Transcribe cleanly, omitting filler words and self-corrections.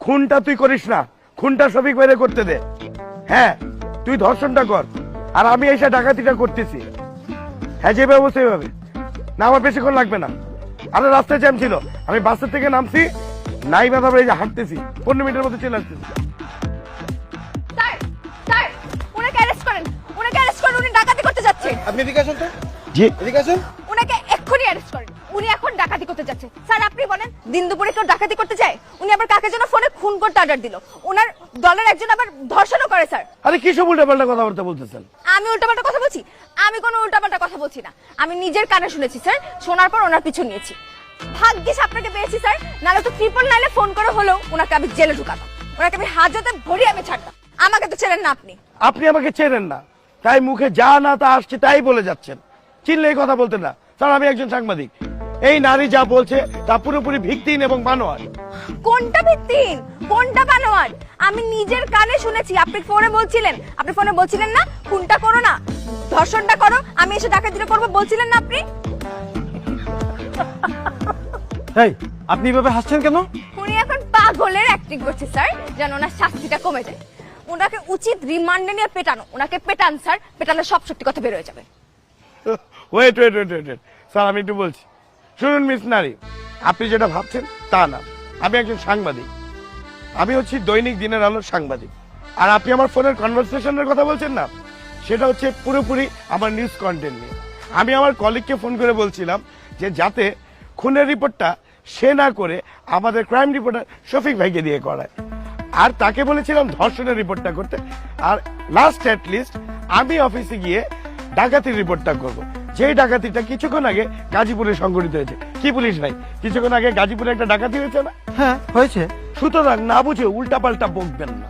খুনটা তুই করিস না, খুনটা শফিক ভাইরে করতে দে। হ্যাঁ, তুই ধর্ষণটা কর, আর আমি এসে ডাকাতিটা করতেছি। হ্যাঁ, যে ব্যবস্থা এইভাবে না, আমার বেশিক্ষণ লাগবে না। আরে রাস্তায় জ্যাম ছিল, আমি বাসের থেকে নামছি, নাই বাধা এই যে হাঁটতেছি, 15 মিনিটের মধ্যে চলে আসতেছি। স্যার স্যার ওনাকে অ্যারেস্ট করেন, ওনাকে অ্যারেস্ট করেন, উনি ডাকাতি করতে যাচ্ছে। আপনি এদিকে আসুন তো, জি, এদিকে আসুন। ওনাকে এক্ষুনি অ্যারেস্ট করেন, উনি এখন ডাকাতি করতে যাচ্ছে। স্যার আপনি বলেন, দিন দুপুরে কেউ ডাকাতি করতে যায়? উনি আবার কাকে যেন ফোনে খুন করতে অর্ডার দিল, ওনার দলের একজন আবার ধর্ষণও করে। স্যার আরে কি সব উল্টাপাল্টা কথাবার্তা বলতেছেন? আমি উল্টাপাল্টা কথা বলছি? আমি কোনো উল্টাপাল্টা কথা বলছি না, আমি নিজের কানে শুনেছি স্যার, শোনার পর ওনার পিছু নিয়েছি। ভাগ্যিস আপনাকে পেয়েছি স্যার, নাহলে তো 999 ফোন করে হলেও ওনাকে আমি জেলে ঢুকাতাম, ওনাকে আমি হাজতে ভরি আমি ছাড়তাম। আমাকে তো চেনেন না আপনি। আপনি আমাকে চেনেন না, তাই মুখে যা না তা আসছে তাই বলে যাচ্ছেন। চিনলে এই কথা বলতেন না। স্যার, আমি একজন সাংবাদিক, এই নারী যা বলছে তা পুরোপুরি ভিত্তিহীন এবং বানোয়াট। কোনটা ভিত্তিহীন, কোনটা বানোয়াট? আমি নিজের কানে শুনেছি। আপনি ফোনে বলছিলেন না খুনটা করো না, ধর্ষণটা করো, আমি এসে ডাকাতিটা করবো বলছিলেন না আপনি? এই, আপনি এভাবে হাসছেন কেন? উনি এখন পাগলের অ্যাক্টিং করছে স্যার, যেন ওনার শাস্তিটা কমে যায়। ওনাকে উচিত রিমান্ডে নিয়ে পেটানো। ওনাকে পেটান স্যার, পেটালে সব সত্যি কথা বের হয়ে যাবে। Wait wait wait wait sir, আমি একটু বলছি। শুনুন মিস নারী, আপনি যেটা ভাবছেন তা না। আমি একজন সাংবাদিক, আমি হচ্ছি দৈনিক দিনের আলোর সাংবাদিক। আর আপনি আমার ফোনের কনভারসেশনের কথা বলছেন না, সেটা হচ্ছে পুরোপুরি আমার নিউজ কন্টেন্ট নিয়ে। আমি আমার কলিগকে ফোন করে বলছিলাম যে যাতে খুনের রিপোর্টটা সে না করে আমাদের ক্রাইম রিপোর্টার শফিক ভাইকে দিয়ে করায়, আর তাকে বলেছিলাম ধর্ষণের রিপোর্টটা করতে। আর লাস্ট অ্যাট লিস্ট আমি অফিসে গিয়ে ডাকাতির রিপোর্টটা করব, যেই ডাকাতিটা কিছুক্ষণ আগে গাজীপুরে সংঘটিত হয়েছে। কি পুলিশ ভাই, কিছুক্ষণ আগে গাজীপুরে একটা ডাকাতি হয়েছে না? হ্যাঁ, হয়েছে। সুতরাং না বুঝে উল্টাপাল্টা বকবেন না।